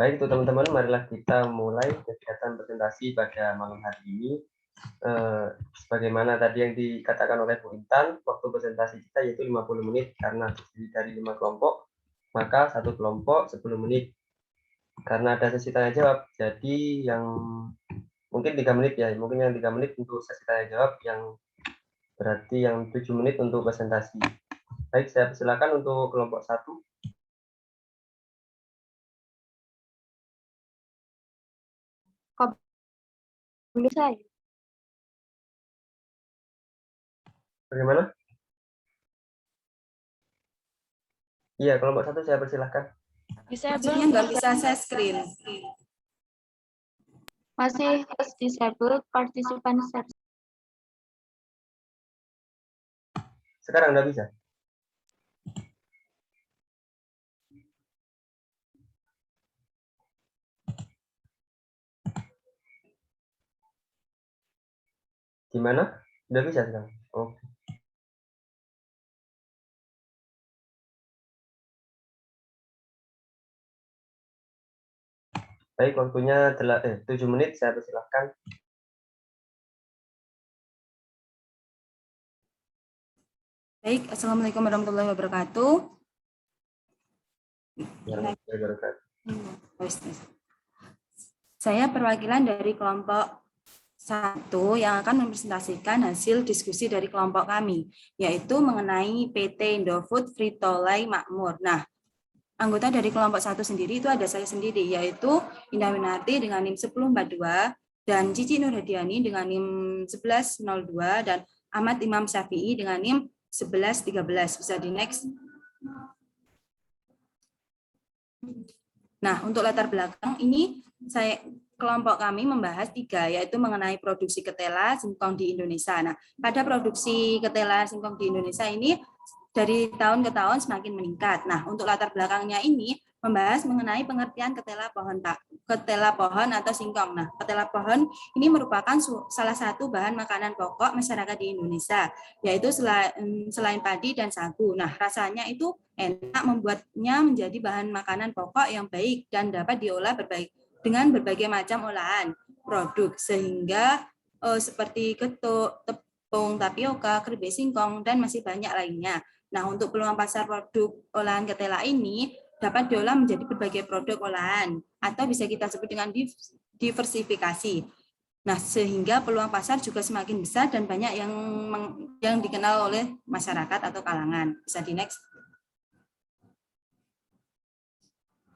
Baik itu teman-teman, marilah kita mulai kegiatan presentasi pada malam hari ini. Sebagaimana tadi yang dikatakan oleh Bu Intan, waktu presentasi kita yaitu 50 menit karena terdiri dari 5 kelompok, maka satu kelompok 10 menit. Karena ada sesi tanya jawab, jadi yang mungkin 3 menit ya, mungkin yang 3 menit untuk sesi tanya jawab, yang berarti yang 7 menit untuk presentasi. Baik, saya persilakan untuk kelompok 1. Saya. Bagaimana? Iya, kelompok 1 saya persilahkan. Maksudnya nggak bisa saya screen. Masih disable participant set. Sekarang nggak bisa? Gimana? Udah bisa sekarang? Oke. Baik, waktunya 7 menit, saya persilahkan. Baik, Assalamualaikum warahmatullahi wabarakatuh. Saya perwakilan dari kelompok 1 yang akan mempresentasikan hasil diskusi dari kelompok kami, yaitu mengenai PT Indofood Frito-Lay Makmur. Nah, anggota dari kelompok 1 sendiri itu ada saya sendiri, yaitu Indah Winarti dengan NIM 1042, dan Cici Nurhadiani dengan NIM 1102, dan Ahmad Imam Syafi'i dengan NIM 1113. Bisa di next. Nah, untuk latar belakang ini kelompok kami membahas 3, yaitu mengenai produksi ketela singkong di Indonesia. Nah, pada produksi ketela singkong di Indonesia ini dari tahun ke tahun semakin meningkat. Nah, untuk latar belakangnya ini membahas mengenai pengertian ketela pohon atau singkong. Nah, ketela pohon ini merupakan salah satu bahan makanan pokok masyarakat di Indonesia, yaitu selain padi dan sagu. Nah, rasanya itu enak, membuatnya menjadi bahan makanan pokok yang baik dan dapat diolah dengan berbagai macam olahan produk, sehingga seperti getuk, tepung tapioka, keripik singkong, dan masih banyak lainnya. Nah, untuk peluang pasar produk olahan ketela ini dapat diolah menjadi berbagai produk olahan atau bisa kita sebut dengan diversifikasi. Nah, sehingga peluang pasar juga semakin besar dan banyak yang dikenal oleh masyarakat atau kalangan. Bisa di next.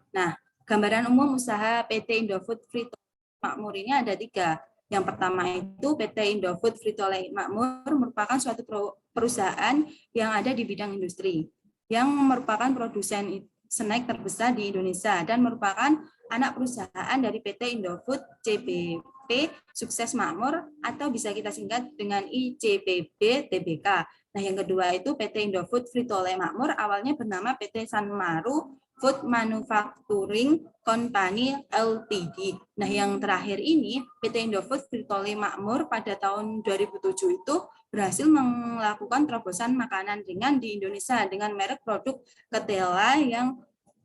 Nah, gambaran umum usaha PT Indofood Frito-Lay Makmur ini ada 3. Yang pertama itu PT Indofood Frito-Lay Makmur merupakan suatu perusahaan yang ada di bidang industri, yang merupakan produsen snack terbesar di Indonesia dan merupakan anak perusahaan dari PT Indofood CBP Sukses Makmur atau bisa kita singkat dengan ICBP Tbk. Nah, yang kedua itu PT Indofood Frito-Lay Makmur awalnya bernama PT Sanmaru Food Manufacturing Company Ltd. Nah, yang terakhir ini PT Indofood Frito-Lay Makmur pada tahun 2007 itu berhasil melakukan terobosan makanan ringan di Indonesia dengan merek produk ketela yang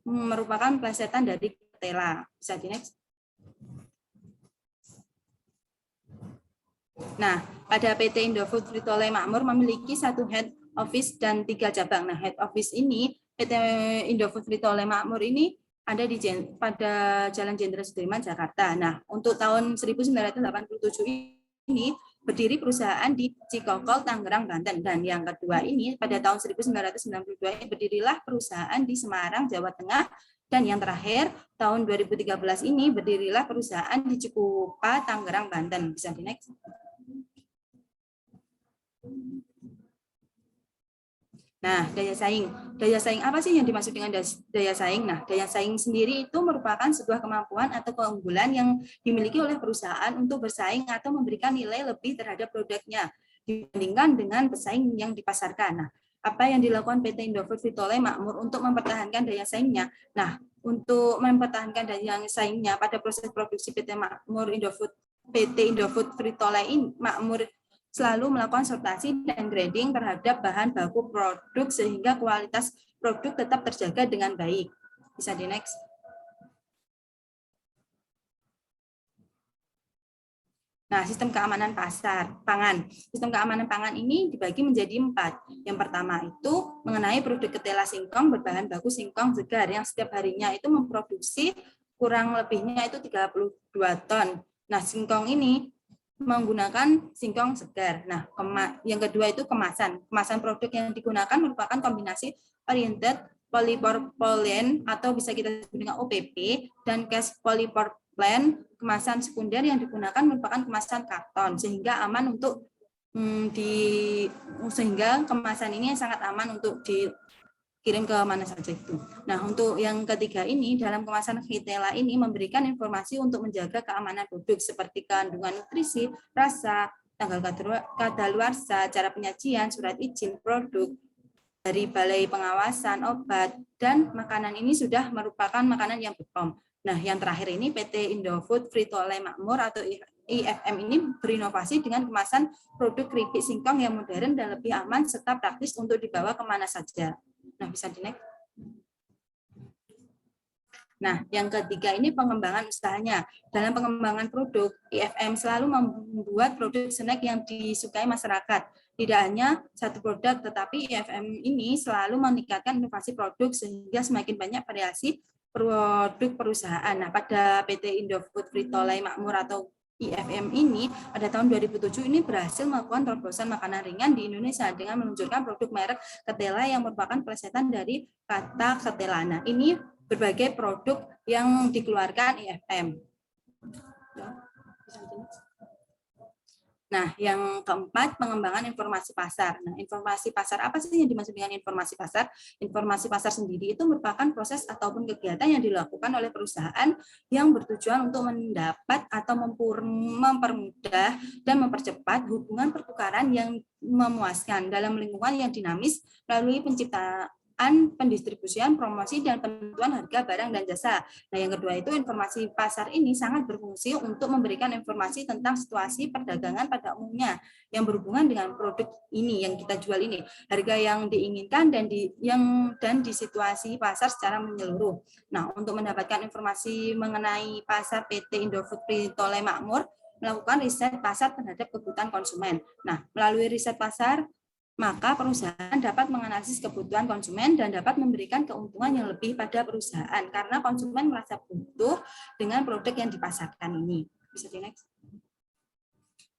merupakan plesetan dari ketela. Bisa di next. Nah, pada PT Indofood Frito-Lay Makmur memiliki 1 head office dan 3 cabang. Nah, head office ini PT Indofood Frito-Lay Makmur ini ada pada Jalan Jenderal Sudirman, Jakarta. Nah, untuk tahun 1987 ini berdiri perusahaan di Cikokol, Tangerang, Banten. Dan yang kedua ini pada tahun 1992 ini berdirilah perusahaan di Semarang, Jawa Tengah. Dan yang terakhir tahun 2013 ini berdirilah perusahaan di Cikupa, Tangerang, Banten. Bisa di next. Nah, daya saing. Daya saing apa sih yang dimaksud dengan daya saing? Nah, daya saing sendiri itu merupakan sebuah kemampuan atau keunggulan yang dimiliki oleh perusahaan untuk bersaing atau memberikan nilai lebih terhadap produknya dibandingkan dengan pesaing yang dipasarkan. Nah, apa yang dilakukan PT Indofood Frito-Lay Makmur untuk mempertahankan daya saingnya? Nah, untuk mempertahankan daya saingnya pada proses produksi PT Indofood Frito-Lay Makmur selalu melakukan sortasi dan grading terhadap bahan baku produk sehingga kualitas produk tetap terjaga dengan baik. Bisa di next. Nah, sistem keamanan pangan. Sistem keamanan pangan ini dibagi menjadi 4. Yang pertama itu mengenai produk ketela singkong berbahan baku singkong segar yang setiap harinya itu memproduksi kurang lebihnya itu 32 ton. Nah, singkong ini menggunakan singkong segar. Nah, yang kedua itu kemasan. Kemasan produk yang digunakan merupakan kombinasi oriented polypropylene atau bisa kita sebut dengan OPP dan cast polypropylene. Kemasan sekunder yang digunakan merupakan kemasan karton sehingga aman untuk sehingga kemasan ini sangat aman untuk dikirim ke mana saja itu. Nah, untuk yang ketiga ini dalam kemasan ketela ini memberikan informasi untuk menjaga keamanan produk seperti kandungan nutrisi, rasa, tanggal kadaluarsa, cara penyajian, surat izin produk dari Balai Pengawasan Obat dan makanan ini sudah merupakan makanan yang BPOM. Nah, yang terakhir ini PT Indofood Frito-Lay Makmur atau IFM ini berinovasi dengan kemasan produk keripik singkong yang modern dan lebih aman serta praktis untuk dibawa kemana saja. Nah, bisa di next. Nah, yang ketiga ini pengembangan usahanya. Dalam pengembangan produk, IFM selalu membuat produk snack yang disukai masyarakat. Tidak hanya satu produk, tetapi IFM ini selalu meningkatkan inovasi produk sehingga semakin banyak variasi produk perusahaan. Nah, pada PT Indofood Frito-Lay Makmur atau IFM ini pada tahun 2007 ini berhasil melakukan terobosan makanan ringan di Indonesia dengan meluncurkan produk merek ketela yang merupakan plesetan dari kata ketelana. Ini berbagai produk yang dikeluarkan IFM. Nah, yang keempat, pengembangan informasi pasar. Nah, informasi pasar apa sih yang dimaksud dengan informasi pasar? Informasi pasar sendiri itu merupakan proses ataupun kegiatan yang dilakukan oleh perusahaan yang bertujuan untuk mendapat atau mempermudah dan mempercepat hubungan pertukaran yang memuaskan dalam lingkungan yang dinamis melalui penciptaan pendistribusian, promosi, dan penentuan harga barang dan jasa. Nah, yang kedua itu informasi pasar ini sangat berfungsi untuk memberikan informasi tentang situasi perdagangan pada umumnya yang berhubungan dengan produk ini yang kita jual ini, harga yang diinginkan dan di situasi pasar secara menyeluruh. Nah, untuk mendapatkan informasi mengenai pasar PT Indofood Frito-Lay Makmur melakukan riset pasar terhadap kebutuhan konsumen. Nah, melalui riset pasar maka perusahaan dapat menganalisis kebutuhan konsumen dan dapat memberikan keuntungan yang lebih pada perusahaan karena konsumen merasa butuh dengan produk yang dipasarkan ini. Bisa di next.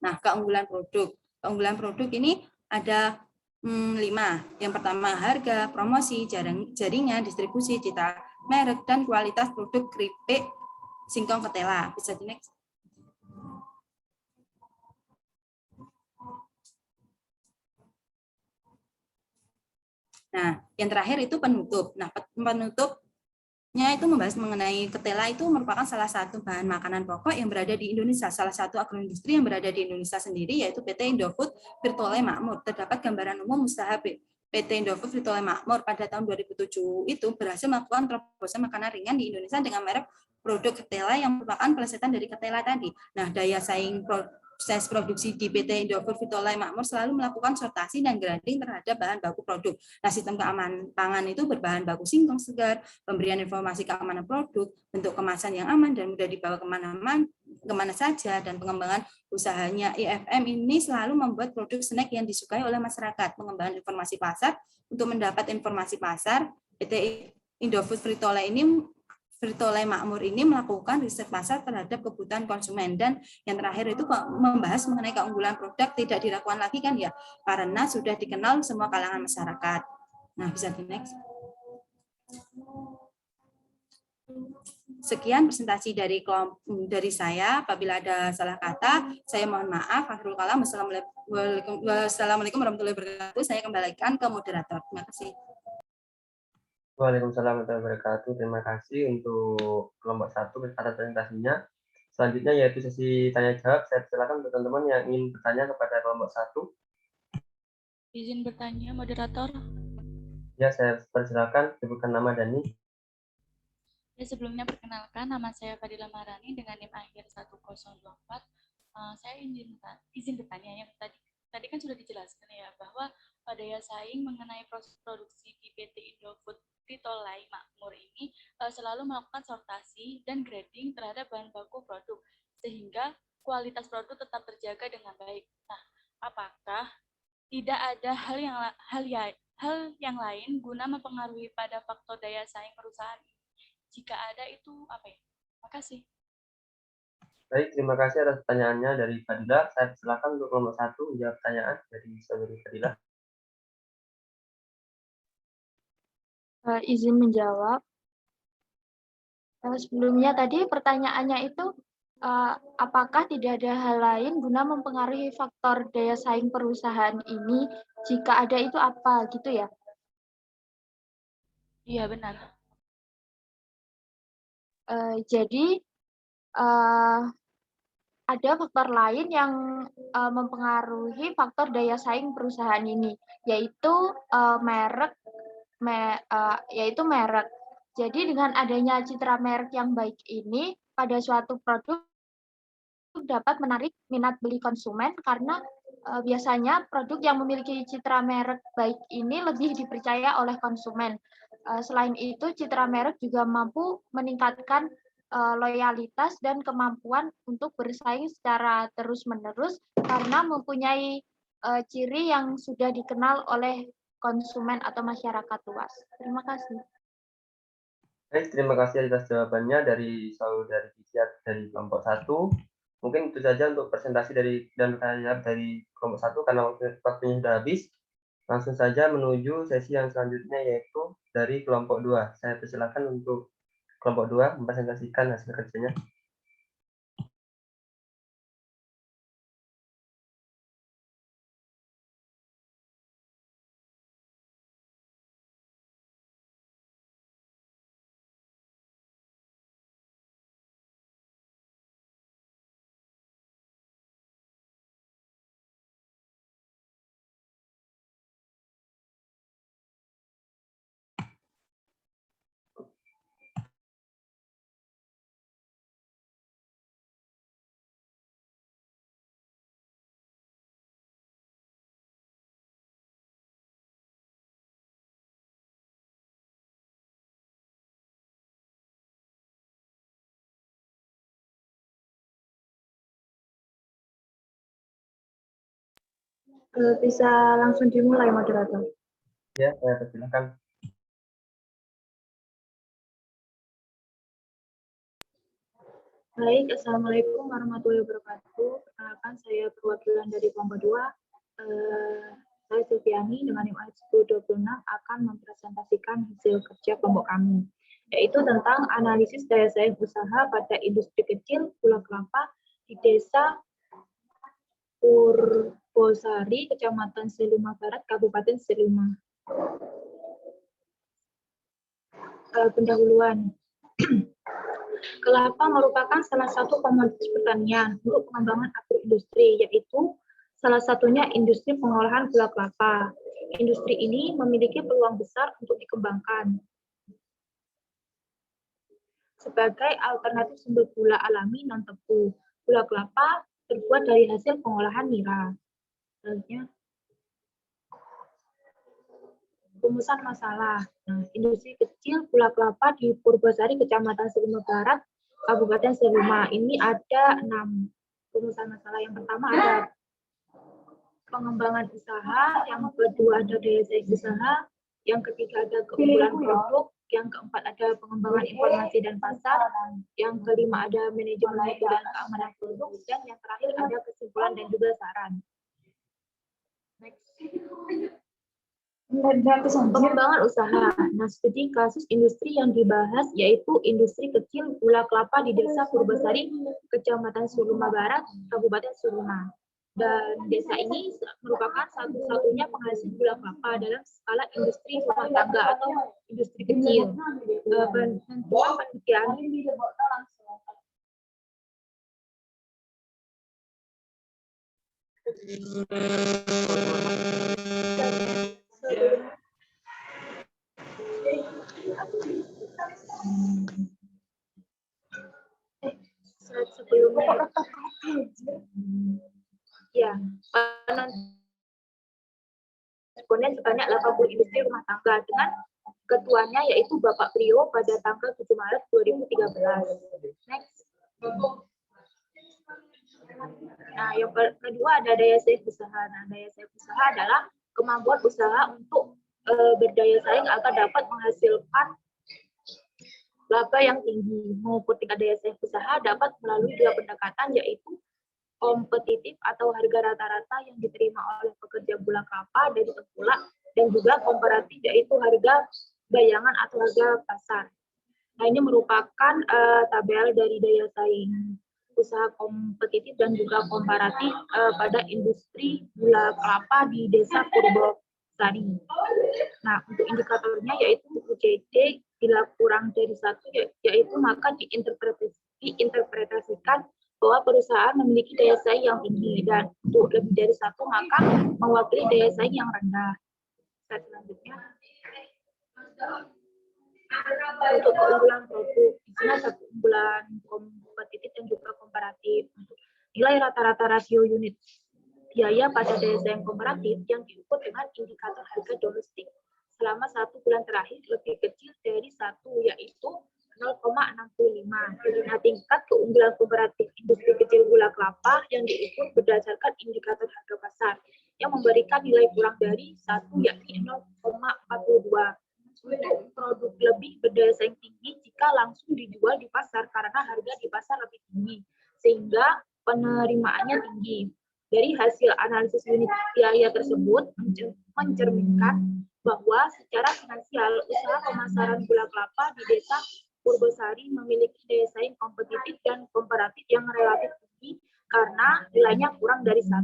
Nah, keunggulan produk. Keunggulan produk ini ada 5. Yang pertama, harga, promosi, jaringan, distribusi, cita merek, dan kualitas produk keripik singkong ketela. Bisa di next. Nah, yang terakhir itu penutup. Nah, penutupnya itu membahas mengenai ketela itu merupakan salah satu bahan makanan pokok yang berada di Indonesia. Salah satu agroindustri yang berada di Indonesia sendiri yaitu PT Indofood Frito-Lay Makmur. Terdapat gambaran umum usaha PT Indofood Frito-Lay Makmur pada tahun 2007 itu berhasil melakukan terobosan makanan ringan di Indonesia dengan merek produk ketela yang merupakan pelesetan dari ketela tadi. Nah, daya saing proses produksi di PT Indofood Frito-Lay Makmur selalu melakukan sortasi dan grading terhadap bahan baku produk. Nah, sistem keamanan pangan itu berbahan baku singkong segar, pemberian informasi keamanan produk, bentuk kemasan yang aman dan mudah dibawa kemana saja, dan pengembangan usahanya IFM ini selalu membuat produk snack yang disukai oleh masyarakat. Pengembangan informasi pasar untuk mendapat informasi pasar, PT Indofood Frito-Lay Makmur ini melakukan riset pasar terhadap kebutuhan konsumen, dan yang terakhir itu membahas mengenai keunggulan produk tidak diragukan lagi kan ya, karena sudah dikenal semua kalangan masyarakat. Nah, bisa di next. Sekian presentasi dari saya. Apabila ada salah kata, saya mohon maaf. Akhirul kalam. Wassalamualaikum warahmatullahi wabarakatuh. Saya kembalikan ke moderator. Terima kasih. Waalaikumsalam warahmatullahi wabarakatuh. Terima kasih untuk kelompok 1 atas presentasinya. Selanjutnya yaitu sesi tanya jawab. Saya silakan untuk teman-teman yang ingin bertanya kepada kelompok 1. Izin bertanya, moderator. Ya, saya persilakan sebutkan nama dan NIM. Ya, sebelumnya perkenalkan, nama saya Fadila Maharani dengan NIM akhir 1024. Saya izin bertanya, yang tadi kan sudah dijelaskan ya, bahwa daya saing mengenai proses produksi di PT Indofood Frito-Lay Makmur ini selalu melakukan sortasi dan grading terhadap bahan baku produk, sehingga kualitas produk tetap terjaga dengan baik. Nah, apakah tidak ada hal yang lain guna mempengaruhi pada faktor daya saing perusahaan ini? Jika ada, itu apa ya? Makasih. Baik, terima kasih atas pertanyaannya dari Fadila. Saya silakan untuk kelompok 1 menjawab pertanyaan dari saudari Fadila. Izin menjawab. Sebelumnya tadi pertanyaannya itu apakah tidak ada hal lain guna mempengaruhi faktor daya saing perusahaan ini? Jika ada itu apa gitu ya? Iya, benar. Jadi ada faktor lain yang mempengaruhi faktor daya saing perusahaan ini, yaitu merek. Jadi dengan adanya citra merek yang baik ini pada suatu produk dapat menarik minat beli konsumen karena biasanya produk yang memiliki citra merek baik ini lebih dipercaya oleh konsumen. Selain itu, citra merek juga mampu meningkatkan loyalitas dan kemampuan untuk bersaing secara terus-menerus karena mempunyai ciri yang sudah dikenal oleh konsumen atau masyarakat luas. Terima kasih. Baik, terima kasih atas jawabannya dari saudari Kisiat dari kelompok 1. Mungkin itu saja untuk presentasi dan pertanyaan dari kelompok 1 karena waktunya sudah habis. Langsung saja menuju sesi yang selanjutnya yaitu dari kelompok 2. Saya persilakan untuk kelompok 2 mempresentasikan hasil kerjanya. Bisa langsung dimulai, moderator. Ya, saya persilakan. Baik, Assalamualaikum warahmatullahi wabarakatuh. Perkenalkan, saya perwakilan dari kelompok 2. Saya Silviani dengan NIM 1026 akan mempresentasikan hasil kerja kelompok kami, yaitu tentang analisis daya saing usaha pada industri kecil gula kelapa di Desa Purbosari, Kecamatan Seluma Barat, Kabupaten Seluma. Pendahuluan. Kelapa merupakan salah satu komoditas pertanian untuk pengembangan agroindustri, yaitu salah satunya industri pengolahan gula kelapa. Industri ini memiliki peluang besar untuk dikembangkan sebagai alternatif sumber gula alami non-tebu. Gula kelapa terbuat dari hasil pengolahan nira. Selanjutnya, rumusan masalah. Nah, industri kecil gula kelapa di Purbosari, Kecamatan Seluma Barat, Kabupaten Seluma. Ini ada 6 rumusan masalah. Yang pertama ada pengembangan usaha, yang kedua ada daya saing usaha, yang ketiga ada keunggulan produk, yang keempat ada pengembangan informasi dan pasar, yang kelima ada manajemen mutu dan keamanan produk, dan yang terakhir ada kesimpulan dan juga saran. Next. Pengembangan usaha. Nah, studi kasus industri yang dibahas yaitu industri kecil gula kelapa di Desa Purbosari, Kecamatan Seluma Barat, Kabupaten Seluma. Dan desa ini merupakan satu-satunya penghasil gula kelapa dalam skala industri rumah tangga atau industri kecil. Penentuan panitia sebelumnya ya, responden sebanyak 80 industri rumah tangga dengan ketuanya yaitu Bapak Prio pada tanggal 7 Maret 2013. Next. Nah, yang kedua ada daya saing usaha. Nah, daya saing usaha adalah kemampuan usaha untuk berdaya saing agar dapat menghasilkan laba yang tinggi. Mengukur tingkat daya saing usaha dapat melalui dua pendekatan, yaitu kompetitif atau harga rata-rata yang diterima oleh pekerja gula kelapa dari tengkulak, dan juga komparatif, yaitu harga bayangan atau harga pasar. Nah, ini merupakan tabel dari daya saing usaha kompetitif dan juga komparatif pada industri gula kelapa di Desa Purbosari. Nah, untuk indikatornya yaitu UCD bila kurang dari 1, yaitu maka diinterpretasikan bahwa perusahaan memiliki daya saing yang tinggi, dan untuk lebih dari 1 maka mewakili daya saing yang rendah. Selanjutnya, untuk keunggulan produk, di sini ada keunggulan kompetitif dan juga komparatif. Untuk nilai rata-rata rasio unit biaya pada daya saing komparatif yang diukur dengan indikator harga domestik selama 1 bulan terakhir lebih kecil dari 1, yaitu 0,65. Nah, tingkat keunggulan komparatif industri kecil gula kelapa yang diukur berdasarkan indikator harga pasar yang memberikan nilai kurang dari 1, yakni 0,42. Untuk produk lebih berdaya saing tinggi jika langsung dijual di pasar karena harga di pasar lebih tinggi, sehingga penerimaannya tinggi. Dari hasil analisis unit biaya tersebut mencerminkan bahwa secara finansial usaha pemasaran gula kelapa di Desa Purbosari memiliki daya saing kompetitif dan komparatif yang relatif tinggi karena nilainya kurang dari 1.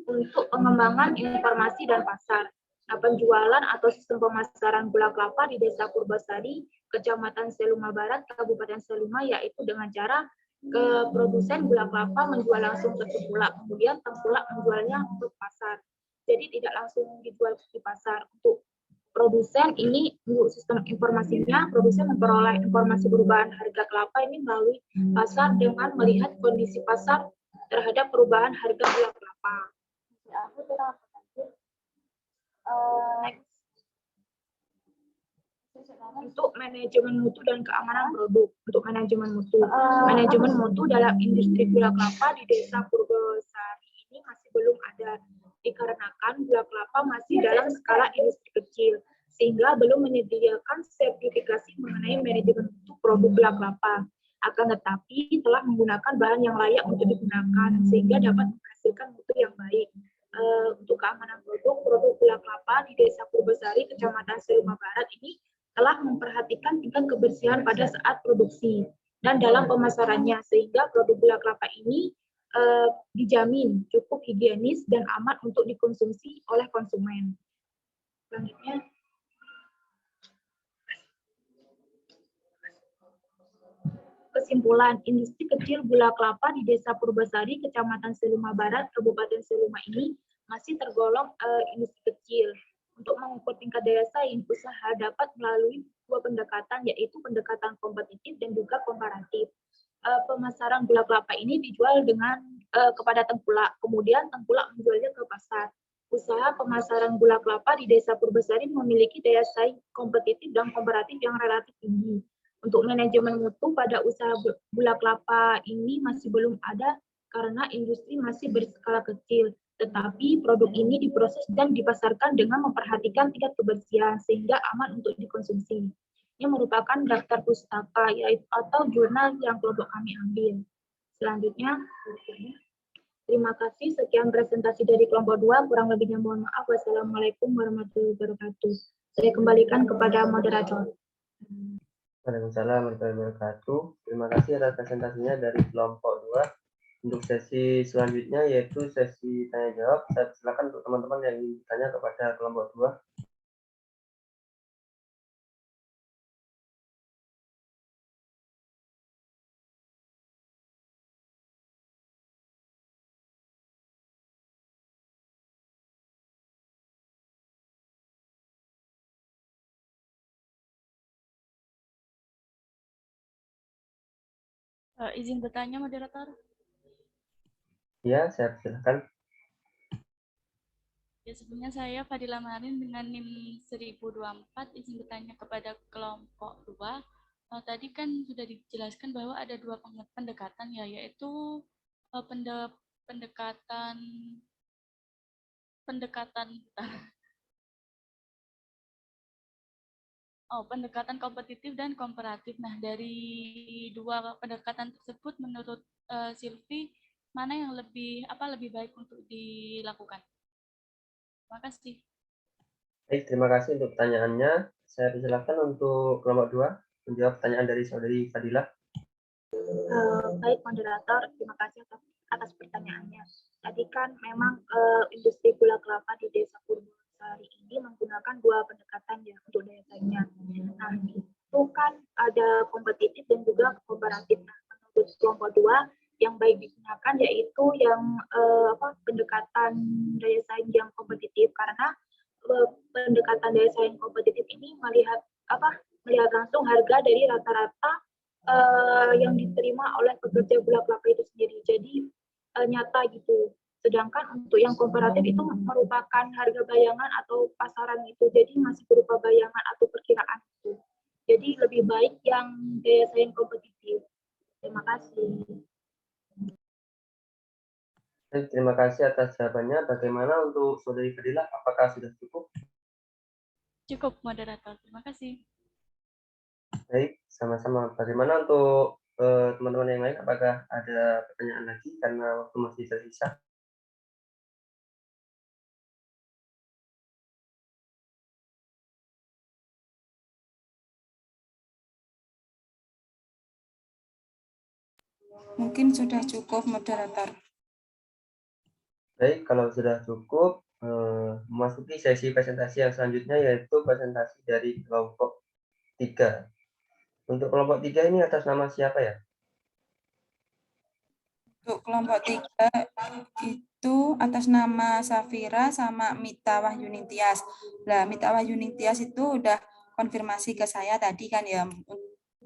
Untuk pengembangan informasi dan pasar. Nah, penjualan atau sistem pemasaran gula kelapa di Desa Purbosari, Kecamatan Seluma Barat, Kabupaten Seluma, yaitu dengan cara ke produsen gula kelapa menjual langsung ke tengkulak, kemudian tengkulak menjualnya untuk pasar. Jadi tidak langsung dijual di pasar. Untuk produsen ini, untuk sistem informasinya, produsen memperoleh informasi perubahan harga kelapa ini melalui pasar dengan melihat kondisi pasar terhadap perubahan harga gula kelapa. Untuk manajemen mutu dan keamanan produk. Untuk manajemen mutu dalam industri gula kelapa di Desa Purbosari ini masih belum ada, dikarenakan gula kelapa masih dalam skala industri kecil, sehingga belum menyediakan sertifikasi mengenai manajemen mutu produk gula kelapa. Akan tetapi telah menggunakan bahan yang layak untuk digunakan, sehingga dapat menghasilkan mutu yang baik. Untuk keamanan produk gula kelapa di Desa Purbosari, Kecamatan Seluma Barat ini telah memperhatikan tingkat kebersihan pada saat produksi dan dalam pemasarannya, sehingga produk gula kelapa ini dijamin cukup higienis dan aman untuk dikonsumsi oleh konsumen. Selanjutnya, kesimpulan, industri kecil gula kelapa di Desa Purbosari, Kecamatan Seluma Barat, Kabupaten Seluma ini masih tergolong industri kecil. Untuk mengukur tingkat daya saing usaha dapat melalui dua pendekatan, yaitu pendekatan kompetitif dan juga komparatif. Pemasaran gula kelapa ini dijual dengan kepada tengkulak, kemudian tengkulak menjualnya ke pasar. Usaha pemasaran gula kelapa di Desa Purbosari memiliki daya saing kompetitif dan komparatif yang relatif tinggi. Untuk manajemen mutu pada usaha gula kelapa ini masih belum ada karena industri masih berskala kecil. Tetapi produk ini diproses dan dipasarkan dengan memperhatikan tingkat kebersihan sehingga aman untuk dikonsumsi. Ini merupakan daftar pustaka atau jurnal yang kelompok kami ambil. Selanjutnya, terima kasih. Sekian presentasi dari kelompok 2. Kurang lebihnya mohon maaf. Wassalamualaikum warahmatullahi wabarakatuh. Saya kembalikan kepada moderator. Waalaikumsalam warahmatullahi wabarakatuh. Terima kasih atas presentasinya dari kelompok 2. Untuk sesi selanjutnya yaitu sesi tanya jawab. Saya silakan untuk teman-teman yang ingin bertanya kepada kelompok 2. Izin bertanya, moderator. Ya, saya silakan. Ya, sebelumnya saya Fadila Marin dengan NIM 1024 izin bertanya kepada kelompok 2 tadi kan sudah dijelaskan bahwa ada dua pendekatan ya, yaitu pendekatan pendekatan kompetitif dan komparatif. Nah, dari dua pendekatan tersebut menurut Silvi, mana yang lebih baik untuk dilakukan? Terima kasih. Baik, terima kasih untuk pertanyaannya. Saya persilakan untuk kelompok 2 menjawab pertanyaan dari saudari Fadilah. Baik moderator, terima kasih atas pertanyaannya. Tadi kan memang industri gula kelapa di Desa Purbasari ini menggunakan dua pendekatan ya untuk daya saingnya. Nah, itu kan ada kompetitif dan juga komparatif. Nah, menurut kelompok 2 yang baik digunakan yaitu yang pendekatan daya saing yang kompetitif, karena pendekatan daya saing kompetitif ini melihat langsung harga dari rata-rata yang diterima oleh pekerja gula kelapa itu sendiri. Jadi nyata gitu. Sedangkan untuk yang komparatif itu merupakan harga bayangan atau pasaran itu. Jadi masih berupa bayangan atau perkiraan itu. Jadi lebih baik yang daya saing kompetitif. Terima kasih. Baik, terima kasih atas jawabannya. Bagaimana untuk saudari Fadilah? Apakah sudah cukup? Cukup, moderator. Terima kasih. Baik, sama-sama. Bagaimana untuk teman-teman yang lain? Apakah ada pertanyaan lagi karena waktu masih tersisa? Mungkin sudah cukup, moderator. Baik, kalau sudah cukup, memasuki sesi presentasi yang selanjutnya yaitu presentasi dari kelompok 3. Untuk kelompok 3 ini atas nama siapa ya? Untuk kelompok 3 itu atas nama Safira sama Mita Wahyuningtyas. Nah, Mita Wahyuningtyas itu udah konfirmasi ke saya tadi kan ya,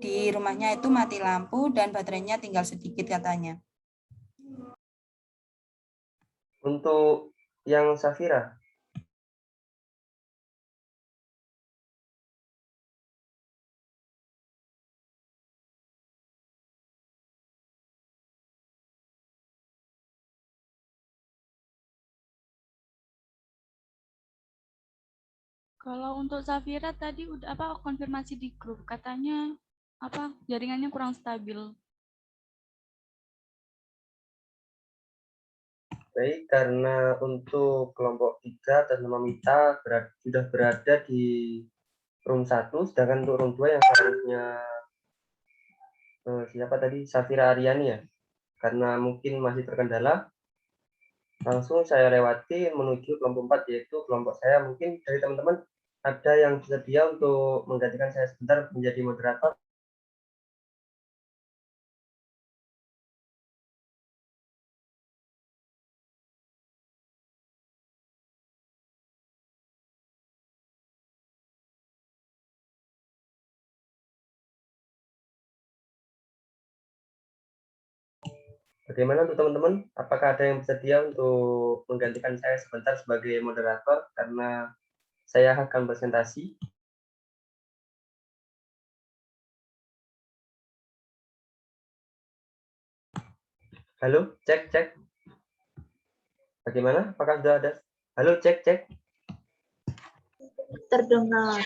di rumahnya itu mati lampu dan baterainya tinggal sedikit katanya. Untuk yang Safira, Kalau untuk Safira tadi udah konfirmasi di grup, katanya jaringannya kurang stabil. baik, karena untuk kelompok 3 atas nama Mita sudah berada di room 1, sedangkan untuk room 2 yang seharusnya siapa tadi? Safira Aryani ya. Karena mungkin masih terkendala, langsung saya lewati menuju kelompok 4, yaitu kelompok saya. Mungkin dari teman-teman ada yang bersedia untuk menggantikan saya sebentar menjadi moderator. Bagaimana untuk teman-teman? Apakah ada yang bersedia untuk menggantikan saya sebentar sebagai moderator karena saya akan presentasi? Halo, cek, cek. Bagaimana? Apakah sudah ada? Halo, cek, cek. Terdengar.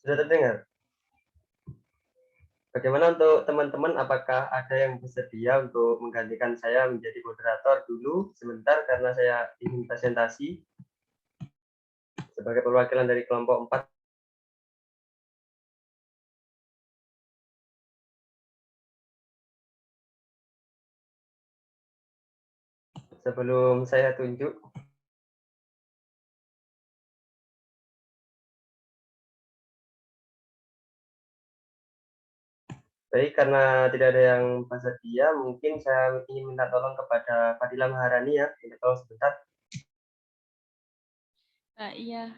Sudah terdengar? Bagaimana untuk teman-teman? Apakah ada yang bersedia untuk menggantikan saya menjadi moderator dulu sebentar karena saya ingin presentasi sebagai perwakilan dari kelompok 4. Sebelum saya tunjuk. Baik, karena tidak ada yang bersedia, mungkin saya ingin minta tolong kepada Fadilah Maharani ya, minta tolong sebentar. Iya.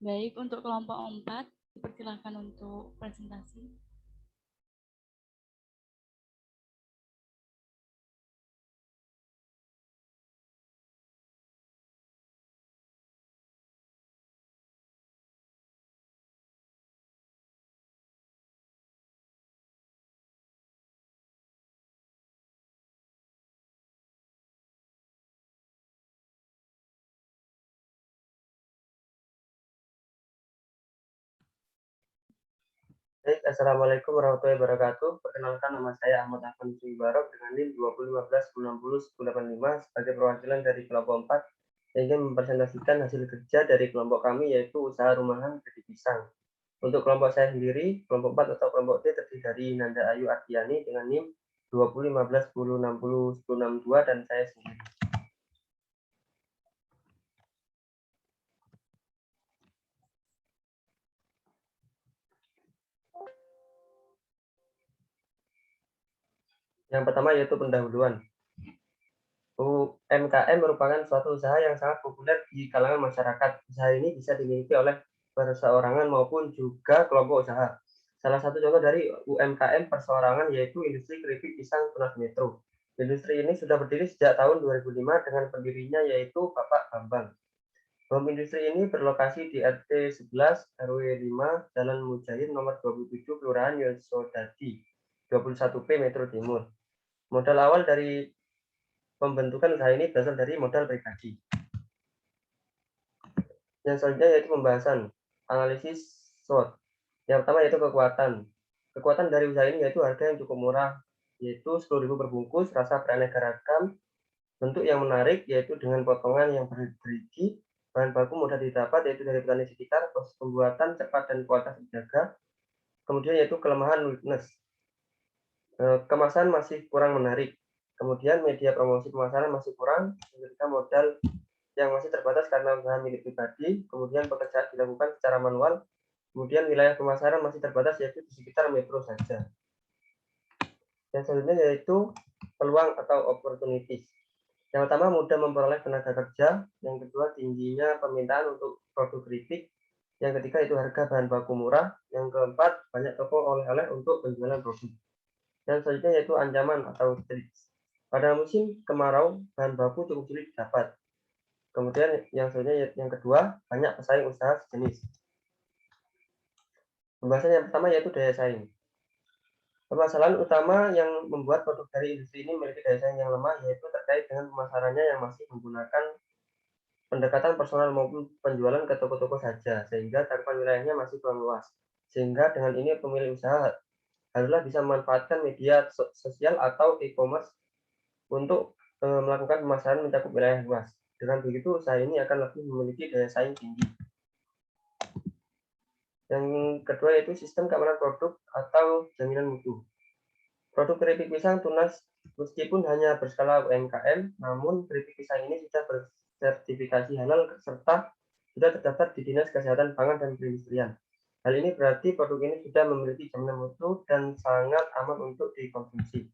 Baik, untuk kelompok 4, dipersilakan untuk presentasi. Baik, Assalamualaikum warahmatullahi wabarakatuh. Perkenalkan, nama saya Ahmad Afan Barok dengan NIM 2015-90-1085 sebagai perwakilan dari kelompok 4 yang ingin mempresentasikan hasil kerja dari kelompok kami, yaitu usaha rumahan Keripik Pisang. Untuk kelompok saya sendiri, kelompok 4 atau kelompok D terdiri dari Nanda Ayu Ardiani dengan NIM 2015-1060-1062 dan saya sendiri. Yang pertama yaitu pendahuluan. UMKM merupakan suatu usaha yang sangat populer di kalangan masyarakat. Usaha ini bisa dimiliki oleh perseorangan maupun juga kelompok usaha. Salah satu contoh dari UMKM perseorangan yaitu industri keripik pisang Tunas Metro. Industri ini sudah berdiri sejak tahun 2005 dengan pendirinya yaitu Bapak Bambang. Home industri ini berlokasi di RT 11 RW 5 Jalan Mujahid nomor 27 Kelurahan Yosodadi 21P Metro Timur. Modal awal dari pembentukan usaha ini berasal dari modal pribadi. Yang selanjutnya yaitu pembahasan analisis SWOT. Yang pertama yaitu kekuatan. Kekuatan dari usaha ini yaitu harga yang cukup murah, yaitu 10.000 per bungkus, rasa beraneka ragam, bentuk yang menarik yaitu dengan potongan yang bergerigi, bahan baku mudah didapat yaitu dari petani sekitar, proses pembuatan cepat dan kualitas dijaga. Kemudian yaitu kelemahan weakness. Kemasan masih kurang menarik. Kemudian media promosi pemasaran masih kurang, ketika modal yang masih terbatas karena usaha milik pribadi, kemudian pekerjaan dilakukan secara manual, kemudian wilayah pemasaran masih terbatas yaitu di sekitar metro saja. Yang selanjutnya yaitu peluang atau opportunities. Yang pertama mudah memperoleh tenaga kerja, yang kedua tingginya permintaan untuk produk keripik, yang ketiga itu harga bahan baku murah, yang keempat banyak toko oleh-oleh untuk penjualan produk. Yang selanjutnya yaitu ancaman atau threats. Pada musim kemarau, bahan baku cukup sulit didapat. Kemudian yang selanjutnya yang kedua, banyak pesaing usaha sejenis. Pembahasan yang pertama yaitu daya saing. Permasalahan utama yang membuat produk dari industri ini memiliki daya saing yang lemah yaitu terkait dengan pemasarannya yang masih menggunakan pendekatan personal maupun penjualan ke toko-toko saja, sehingga cakupan wilayahnya masih kurang luas. Sehingga dengan ini pemilik usaha haruslah bisa memanfaatkan media sosial atau e-commerce untuk melakukan pemasaran mencakup wilayah luas. Dengan begitu, usaha ini akan lebih memiliki daya saing tinggi. Yang kedua yaitu sistem keamanan produk atau jaminan mutu. Produk keripik pisang Tunas meskipun hanya berskala UMKM, namun keripik pisang ini sudah bersertifikasi halal serta sudah terdaftar di Dinas Kesehatan Pangan dan Perindustrian. Hal ini berarti produk ini sudah memiliki jaminan mutu dan sangat aman untuk dikonsumsi.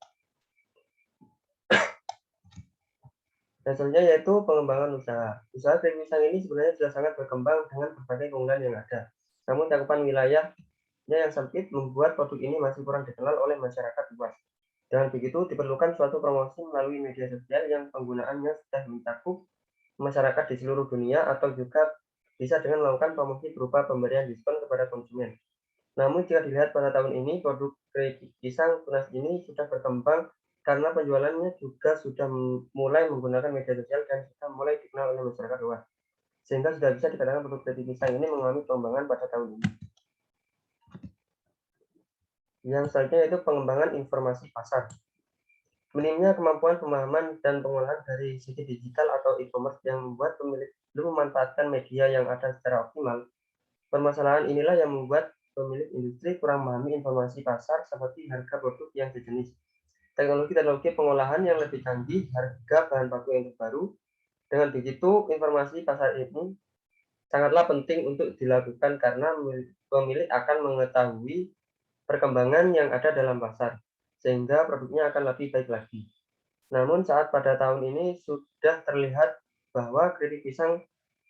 Dan selanjutnya yaitu pengembangan usaha. Usaha keripik pisang ini sebenarnya sudah sangat berkembang dengan berbagai keunggulan yang ada. Namun cakupan wilayahnya yang sempit membuat produk ini masih kurang dikenal oleh masyarakat luas. Dengan begitu diperlukan suatu promosi melalui media sosial yang penggunaannya sudah mencakup masyarakat di seluruh dunia atau juga bisa dengan melakukan promosi berupa pemberian diskon kepada konsumen. Namun jika dilihat pada tahun ini produk keripik pisang Tunas ini sudah berkembang karena penjualannya juga sudah mulai menggunakan media sosial dan sudah mulai dikenal oleh masyarakat luas. Sehingga sudah bisa dikatakan produk keripik pisang ini mengalami pengembangan pada tahun ini. Yang selanjutnya yaitu pengembangan informasi pasar. Minimnya kemampuan pemahaman dan pengolahan dari sisi digital atau e-commerce yang membuat pemilik belum memanfaatkan media yang ada secara optimal. Permasalahan inilah yang membuat pemilik industri kurang memahami informasi pasar seperti harga produk yang sejenis, teknologi pengolahan yang lebih canggih, harga bahan baku yang terbaru. Dengan begitu, informasi pasar ini sangatlah penting untuk dilakukan karena pemilik akan mengetahui perkembangan yang ada dalam pasar, sehingga produknya akan lebih baik lagi. Namun saat pada tahun ini sudah terlihat bahwa keripik pisang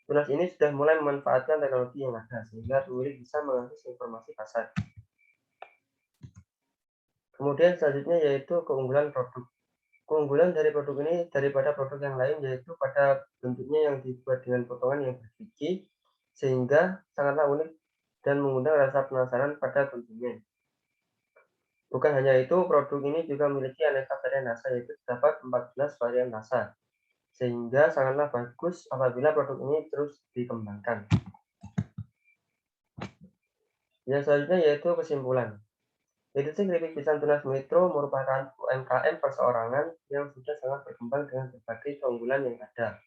Tunas ini sudah mulai memanfaatkan teknologi yang ada, sehingga pemilik bisa mengakses informasi pasar. Kemudian selanjutnya yaitu keunggulan produk. Keunggulan dari produk ini daripada produk yang lain yaitu pada bentuknya yang dibuat dengan potongan yang bergigi, sehingga sangatlah unik dan mengundang rasa penasaran pada konsumen. Bukan hanya itu, produk ini juga memiliki aneka varian rasa, yaitu terdapat 14 varian rasa, sehingga sangatlah bagus apabila produk ini terus dikembangkan. Yang selanjutnya yaitu kesimpulan. Industri keripik pisang tunas Metro merupakan UMKM perseorangan yang sudah sangat berkembang dengan berbagai keunggulan yang ada.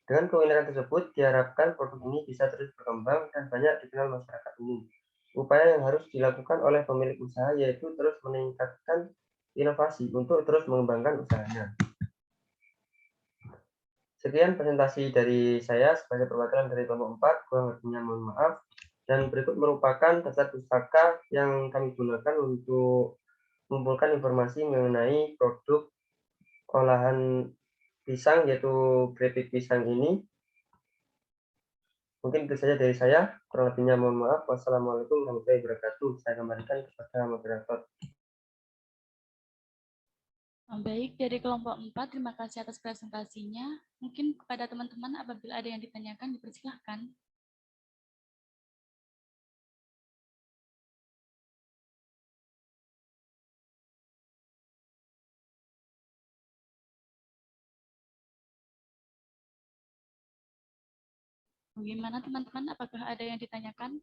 Dengan keunikan tersebut, diharapkan produk ini bisa terus berkembang dan banyak dikenal masyarakat umum. Upaya yang harus dilakukan oleh pemilik usaha yaitu terus meningkatkan inovasi untuk terus mengembangkan usahanya. Sekian presentasi dari saya sebagai perwakilan dari kelompok 4, kurang lebihnya mohon maaf. Dan berikut merupakan daftar pustaka yang kami gunakan untuk mengumpulkan informasi mengenai produk olahan pisang, yaitu keripik pisang ini. Mungkin itu saja dari saya, kurang lebihnya mohon maaf. Wassalamualaikum warahmatullahi wabarakatuh. Saya kembalikan kepada moderator. Baik, dari kelompok 4, terima kasih atas presentasinya. Mungkin kepada teman-teman apabila ada yang ditanyakan, dipersilahkan. Bagaimana teman-teman, apakah ada yang ditanyakan?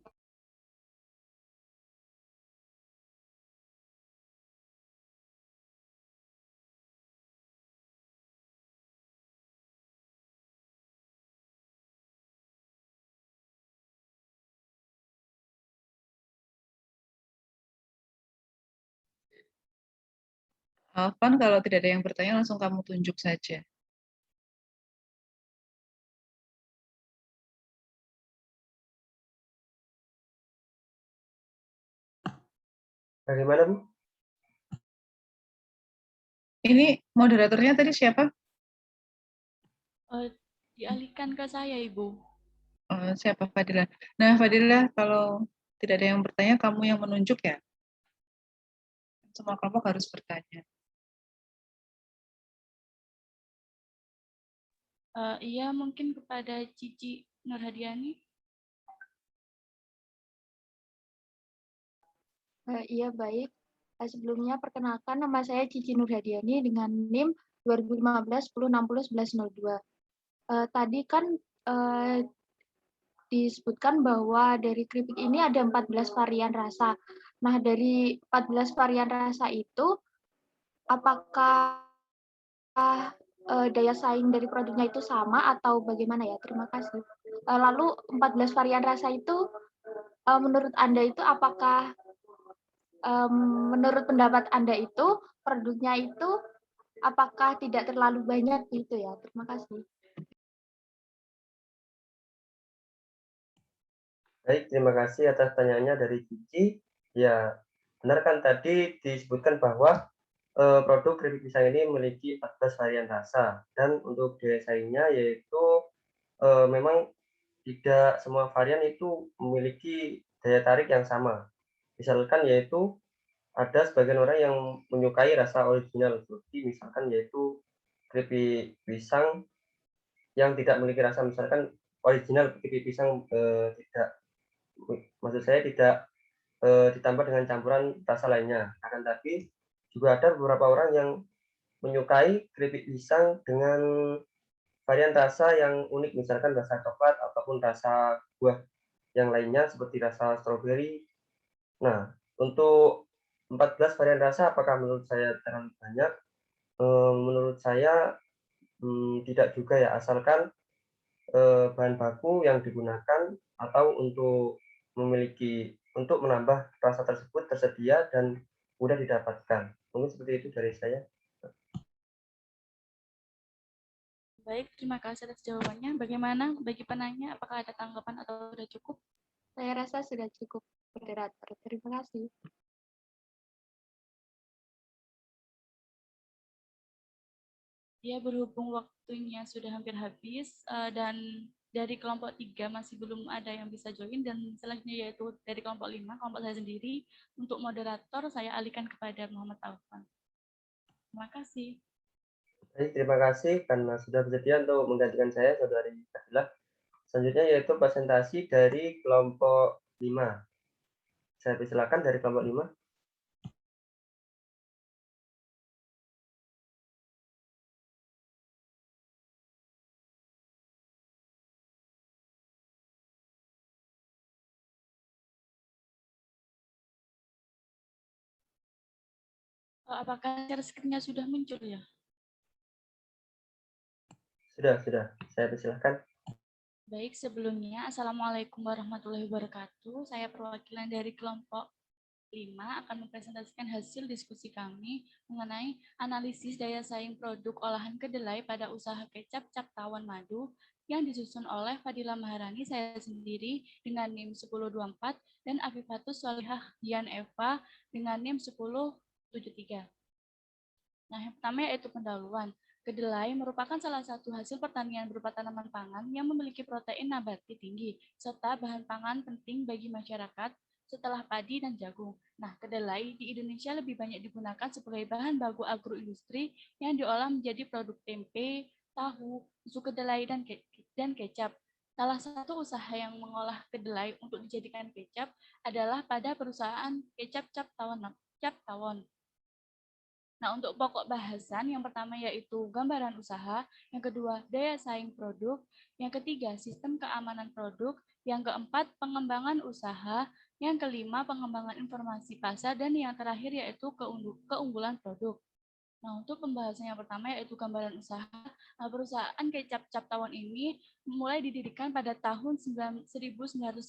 Alvan, kalau tidak ada yang bertanya, langsung kamu tunjuk saja. Bagaimana, Bu? Ini moderatornya tadi siapa? Dialihkan ke saya, Ibu. Siapa Fadila? Nah, Fadila, kalau tidak ada yang bertanya, kamu yang menunjuk ya? Semua kelompok harus bertanya. Iya, mungkin kepada Cici Nurhadiani. Iya, baik. Sebelumnya perkenalkan, nama saya Cici Nurhadiani dengan NIM 2015-1060-1102. Tadi kan disebutkan bahwa dari keripik ini ada 14 varian rasa. Nah, dari 14 varian rasa itu, apakah daya saing dari produknya itu sama atau bagaimana ya? Terima kasih. Lalu 14 varian rasa itu, menurut Anda itu apakah menurut pendapat Anda itu produknya itu apakah tidak terlalu banyak gitu ya? Terima kasih. Baik, terima kasih atas pertanyaannya dari Cici. Ya, benar kan tadi disebutkan bahwa produk keripik pisang ini memiliki 14 varian rasa, dan untuk daya saingnya yaitu memang tidak semua varian itu memiliki daya tarik yang sama. Misalkan yaitu ada sebagian orang yang menyukai rasa original, seperti misalkan yaitu keripik pisang yang tidak memiliki rasa, misalkan original keripik pisang tidak, maksud saya tidak ditambah dengan campuran rasa lainnya. Akan tapi juga ada beberapa orang yang menyukai keripik pisang dengan varian rasa yang unik, misalkan rasa coklat ataupun rasa buah yang lainnya seperti rasa stroberi. Nah, untuk 14 varian rasa apakah menurut saya terlalu banyak? Menurut saya tidak juga ya, asalkan bahan baku yang digunakan atau untuk menambah rasa tersebut tersedia dan mudah didapatkan. Mungkin seperti itu dari saya. Baik, terima kasih atas jawabannya. Bagaimana bagi penanya, apakah ada tanggapan atau sudah cukup? Saya rasa sudah cukup, moderator. Terima kasih. Ya, berhubung waktunya sudah hampir habis, dan dari kelompok 3 masih belum ada yang bisa join, dan selanjutnya yaitu dari kelompok 5, kelompok saya sendiri, untuk moderator saya alihkan kepada Muhammad Alfan. Terima kasih. Baik, terima kasih karena sudah bersedia untuk menggantikan saya, Saudari Fadilah. Selanjutnya yaitu presentasi dari kelompok 5. Saya persilakan dari kelompok 5. Apakah share screen-nya sudah muncul ya? Sudah. Saya persilahkan. Baik, sebelumnya Assalamualaikum warahmatullahi wabarakatuh. Saya perwakilan dari kelompok 5 akan mempresentasikan hasil diskusi kami mengenai analisis daya saing produk olahan kedelai pada usaha kecap Cap Tawon Madu yang disusun oleh Fadila Maharani, saya sendiri dengan NIM 1024, dan Afifatus Solihah Dian Eva dengan NIM 1073. Nah, yang pertama yaitu pendahuluan. Kedelai merupakan salah satu hasil pertanian berupa tanaman pangan yang memiliki protein nabati tinggi, serta bahan pangan penting bagi masyarakat setelah padi dan jagung. Nah, kedelai di Indonesia lebih banyak digunakan sebagai bahan baku agroindustri yang diolah menjadi produk tempe, tahu, susu kedelai, dan kecap. Salah satu usaha yang mengolah kedelai untuk dijadikan kecap adalah pada perusahaan kecap Cap Tawon. Nah, untuk pokok bahasan, yang pertama yaitu gambaran usaha, yang kedua daya saing produk, yang ketiga sistem keamanan produk, yang keempat pengembangan usaha, yang kelima pengembangan informasi pasar, dan yang terakhir yaitu keunggulan produk. Nah, untuk pembahasan yang pertama yaitu gambaran usaha. Nah, perusahaan kecap Cap Tawon ini mulai didirikan pada tahun 1946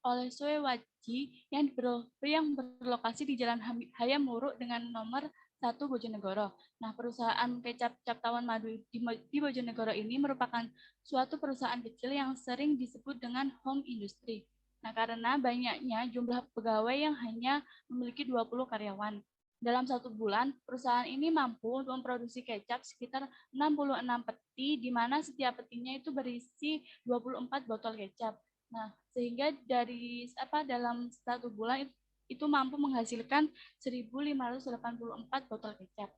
oleh Suewaji yang berlokasi di Jalan Hayam Wuruk dengan nomor 1 Bojonegoro. Nah, perusahaan kecap Cap Tawon Madu di Bojonegoro ini merupakan suatu perusahaan kecil yang sering disebut dengan home industry. Nah, karena banyaknya jumlah pegawai yang hanya memiliki 20 karyawan. Dalam 1 bulan, perusahaan ini mampu memproduksi kecap sekitar 66 peti, di mana setiap petinya itu berisi 24 botol kecap. Nah, sehingga dalam 1 bulan itu mampu menghasilkan 1.584 botol kecap.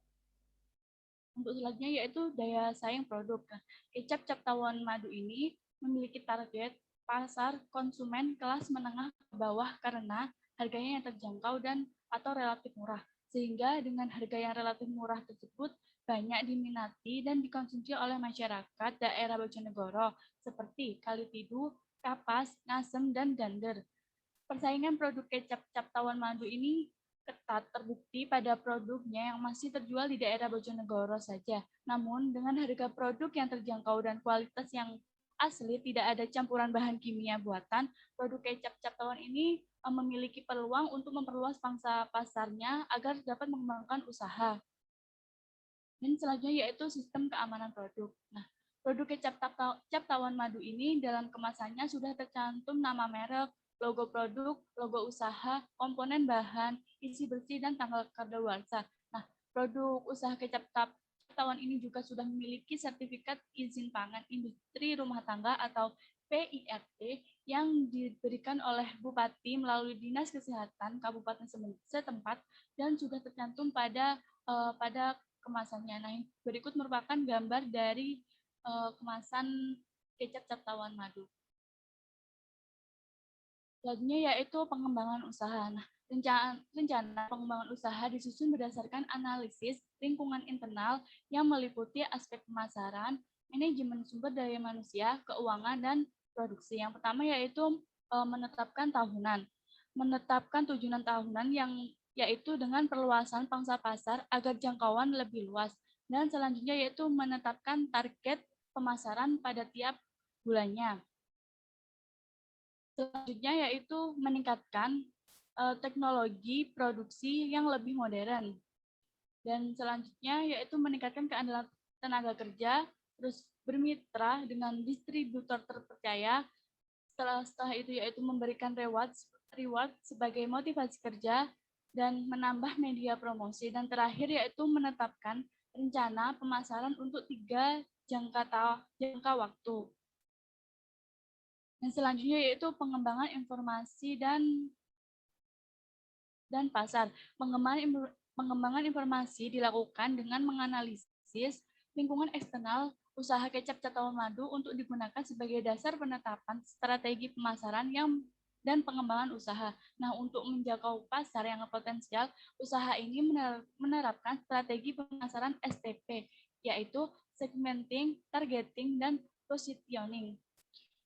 Untuk selanjutnya yaitu daya saing produk. Nah, kecap Cap Tawon Madu ini memiliki target pasar konsumen kelas menengah ke bawah karena harganya yang terjangkau dan atau relatif murah. Sehingga dengan harga yang relatif murah tersebut banyak diminati dan dikonsumsi oleh masyarakat daerah Bojonegoro seperti Kalitidu, Kapas, Ngasem, dan Dander. Persaingan produk kecap Cap Tawon Madu ini ketat terbukti pada produknya yang masih terjual di daerah Bojonegoro saja. Namun dengan harga produk yang terjangkau dan kualitas yang asli, tidak ada campuran bahan kimia buatan, produk kecap Cap Tawon ini memiliki peluang untuk memperluas pangsa pasarnya agar dapat mengembangkan usaha. Dan selanjutnya yaitu sistem keamanan produk. Nah, produk kecap Cap Tawon Madu ini dalam kemasannya sudah tercantum nama merek, logo produk, logo usaha, komponen bahan, isi bersih, dan tanggal kadaluarsa. Nah, produk usaha kecap Tawon ini juga sudah memiliki sertifikat izin pangan industri rumah tangga atau PIRT yang diberikan oleh Bupati melalui Dinas Kesehatan Kabupaten setempat dan sudah tercantum pada kemasannya. Nah, berikut merupakan gambar dari kemasan kecap Cap Tawon Madu. Selanjutnya yaitu pengembangan usaha. Nah, rencana pengembangan usaha disusun berdasarkan analisis lingkungan internal yang meliputi aspek pemasaran, manajemen sumber daya manusia, keuangan, dan produksi. Yang pertama yaitu menetapkan tahunan. Menetapkan tujuan tahunan yang yaitu dengan perluasan pangsa pasar agar jangkauan lebih luas. Dan selanjutnya yaitu menetapkan target pemasaran pada tiap bulannya. Selanjutnya yaitu meningkatkan teknologi produksi yang lebih modern. Dan selanjutnya yaitu meningkatkan keandalan tenaga kerja, terus bermitra dengan distributor terpercaya. Setelah itu yaitu memberikan reward sebagai motivasi kerja dan menambah media promosi. Dan terakhir yaitu menetapkan rencana pemasaran untuk 3 jangka waktu. Dan selanjutnya yaitu pengembangan informasi dan pasar. Pengembangan informasi dilakukan dengan menganalisis lingkungan eksternal usaha kecap Cap Tawon Madu untuk digunakan sebagai dasar penetapan strategi pemasaran dan pengembangan usaha. Nah, untuk menjangkau pasar yang potensial, usaha ini menerapkan strategi pemasaran STP, yaitu segmenting, targeting, dan positioning.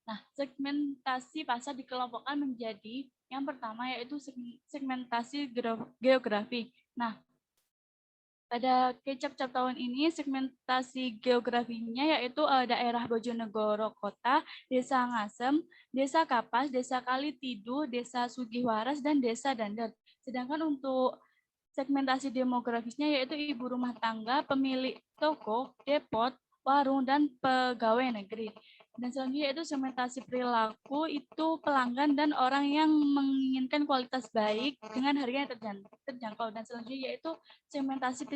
Nah, segmentasi pasar dikelompokkan menjadi yang pertama yaitu segmentasi geografi. Nah, Pada kecap cap tahun ini segmentasi geografinya yaitu daerah Bojonegoro Kota, Desa Ngasem, Desa Kapas, Desa Kalitidu, Desa Sugiwaras, dan Desa Dander. Sedangkan untuk segmentasi demografisnya yaitu ibu rumah tangga, pemilik toko, depot, warung, dan pegawai negeri. Dan selanjutnya yaitu segmentasi perilaku itu pelanggan dan orang yang menginginkan kualitas baik dengan harga yang terjangkau. Dan selanjutnya yaitu segmentasi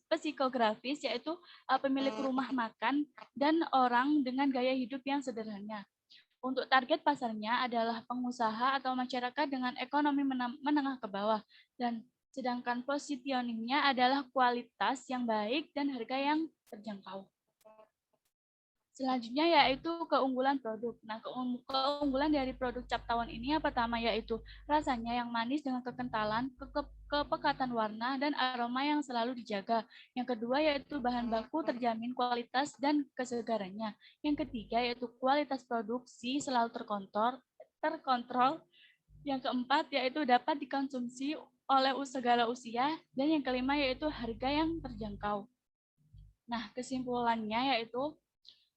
psikografis yaitu pemilik rumah makan dan orang dengan gaya hidup yang sederhana. Untuk target pasarnya adalah pengusaha atau masyarakat dengan ekonomi menengah ke bawah. Dan sedangkan positioningnya adalah kualitas yang baik dan harga yang terjangkau. Selanjutnya yaitu keunggulan produk. Nah, keunggulan dari produk cap tawon ini yang pertama yaitu rasanya yang manis dengan kekentalan, kepekatan warna, dan aroma yang selalu dijaga. Yang kedua yaitu bahan baku terjamin kualitas dan kesegarannya. Yang ketiga yaitu kualitas produksi selalu terkontrol. Yang keempat yaitu dapat dikonsumsi oleh segala usia. Dan yang kelima yaitu harga yang terjangkau. Nah, kesimpulannya yaitu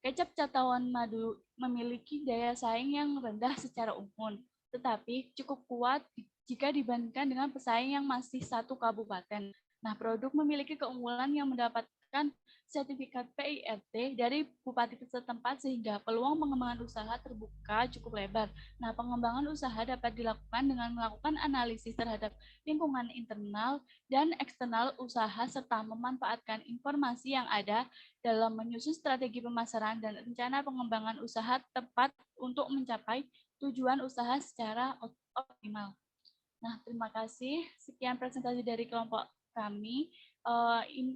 kecap cap tawon madu memiliki daya saing yang rendah secara umum, tetapi cukup kuat jika dibandingkan dengan pesaing yang masih satu kabupaten. Nah, produk memiliki keunggulan yang mendapatkan sertifikat PIRT dari bupati setempat sehingga peluang pengembangan usaha terbuka cukup lebar. Nah, pengembangan usaha dapat dilakukan dengan melakukan analisis terhadap lingkungan internal dan eksternal usaha serta memanfaatkan informasi yang ada dalam menyusun strategi pemasaran dan rencana pengembangan usaha tepat untuk mencapai tujuan usaha secara optimal. Nah, terima kasih. Sekian presentasi dari kelompok kami.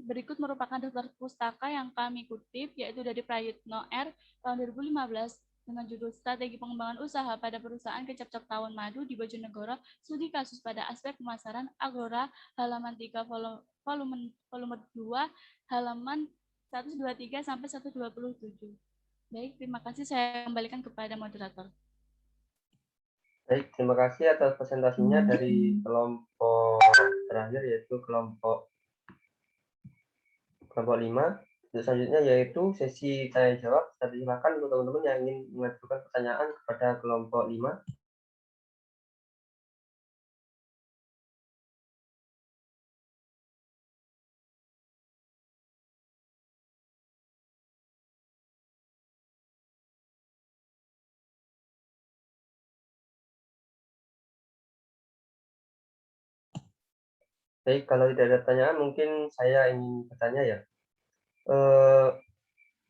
Berikut merupakan daftar pustaka yang kami kutip, yaitu dari Prayitno R. tahun 2015 dengan judul Strategi Pengembangan Usaha pada Perusahaan Kecap Cap Tawon Madu di Bojonegoro, studi kasus pada aspek pemasaran, Agora, halaman 3, volume 2, halaman 123 sampai 127. Baik, terima kasih. Saya kembalikan kepada moderator. Baik, terima kasih atas presentasinya dari kelompok terakhir yaitu kelompok 5. Selanjutnya yaitu sesi tanya jawab. Saya silakan untuk teman-teman yang ingin mengajukan pertanyaan kepada kelompok 5. Baik, kalau tidak ada pertanyaan, mungkin saya ingin bertanya ya.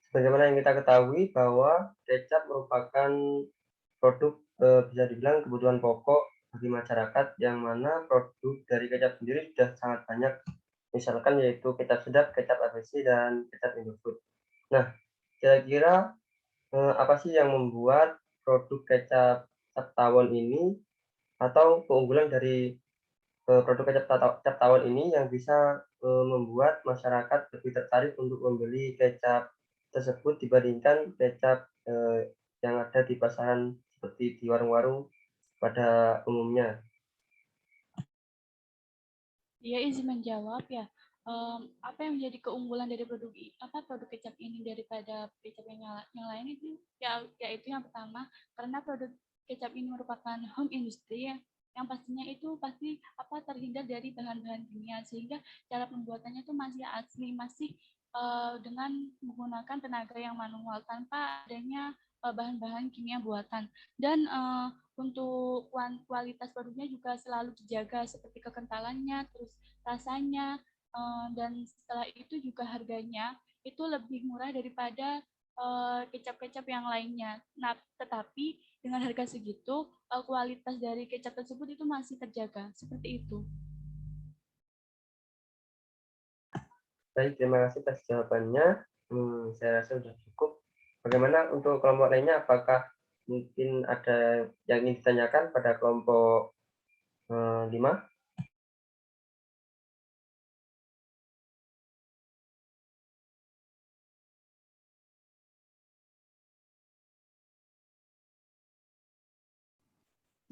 Sebagaimana yang kita ketahui bahwa kecap merupakan produk bisa dibilang kebutuhan pokok bagi masyarakat, yang mana produk dari kecap sendiri sudah sangat banyak, misalkan yaitu kecap sedap, kecap ABC, dan kecap Indofood. Nah, kira-kira apa sih yang membuat produk kecap cap tawon ini atau keunggulan dari produk kecap tawon ini yang bisa membuat masyarakat lebih tertarik untuk membeli kecap tersebut dibandingkan kecap yang ada di pasaran seperti di warung-warung pada umumnya. Dia izin menjawab ya. Apa yang menjadi keunggulan dari produk kecap ini daripada kecap yang lain itu yaitu yang pertama, karena produk kecap ini merupakan home industry ya, yang pastinya itu pasti terhindar dari bahan-bahan kimia, sehingga cara pembuatannya itu masih asli, masih dengan menggunakan tenaga yang manual tanpa adanya bahan-bahan kimia buatan. Dan untuk kualitas produknya juga selalu dijaga seperti kekentalannya, terus rasanya, dan setelah itu juga harganya itu lebih murah daripada kecap-kecap yang lainnya. Nah, tetapi dengan harga segitu, kualitas dari kecap tersebut itu masih terjaga. Seperti itu. Baik, terima kasih atas jawabannya. Saya rasa sudah cukup. Bagaimana untuk kelompok lainnya? Apakah mungkin ada yang ingin ditanyakan pada kelompok 5?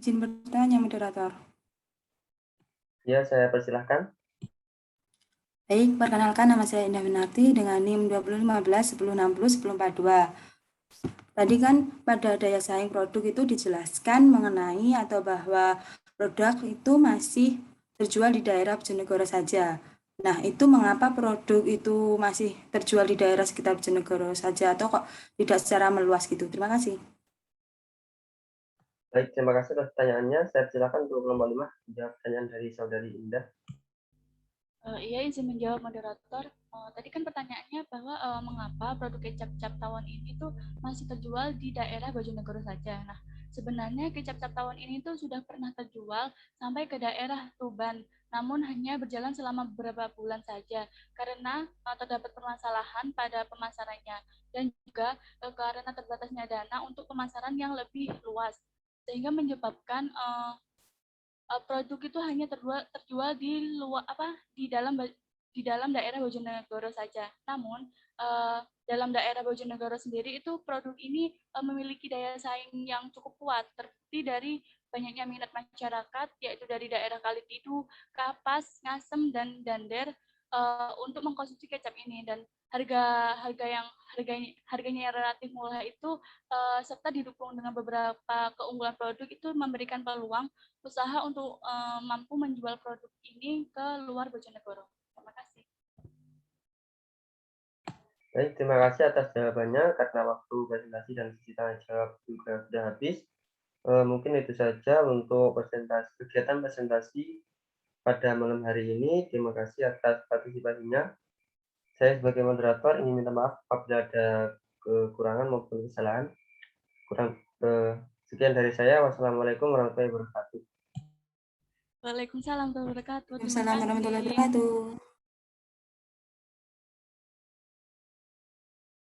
Izin bertanya, moderator. Ya, saya persilahkan. Baik, perkenalkan nama saya Indah Winarti dengan NIM 2015 1060 1042. Tadi kan pada daya saing produk itu dijelaskan mengenai atau bahwa produk itu masih terjual di daerah Bojonegoro saja. Nah, itu mengapa produk itu masih terjual di daerah sekitar Bojonegoro saja atau kok tidak secara meluas gitu? Terima kasih. Baik, terima kasih atas pertanyaannya. Saya silakan untuk kelompok 5 menjawab pertanyaan dari saudari Indah. Iya, izin menjawab moderator. Tadi kan pertanyaannya bahwa mengapa produk kecap cap tawon ini tuh masih terjual di daerah Bojonegoro saja. Nah, sebenarnya kecap cap tawon ini tuh sudah pernah terjual sampai ke daerah Tuban, namun hanya berjalan selama beberapa bulan saja karena terdapat permasalahan pada pemasarannya dan juga karena terbatasnya dana untuk pemasaran yang lebih luas, sehingga menyebabkan produk itu hanya terjual di luar di dalam daerah Bojonegoro saja. Namun dalam daerah Bojonegoro sendiri itu produk ini memiliki daya saing yang cukup kuat, terbukti dari banyaknya minat masyarakat yaitu dari daerah Kalitidu, Kapas, Ngasem dan Dander untuk mengkonsumsi kecap ini, dan harganya yang relatif murah itu serta didukung dengan beberapa keunggulan produk itu memberikan peluang usaha untuk mampu menjual produk ini ke luar Bojonegoro. Terima kasih. Baik, terima kasih atas jawabannya. Karena waktu presentasi dan sesi tanya jawab juga sudah habis, mungkin itu saja untuk kegiatan presentasi pada malam hari ini. Terima kasih atas partisipasinya. Saya sebagai moderator ingin minta maaf apabila ada kekurangan maupun kesalahan. Sekian dari saya. Wassalamualaikum warahmatullahi wabarakatuh. Waalaikumsalam warahmatullahi wabarakatuh. Terima Wassalamualaikum warahmatullahi kasih. wabarakatuh.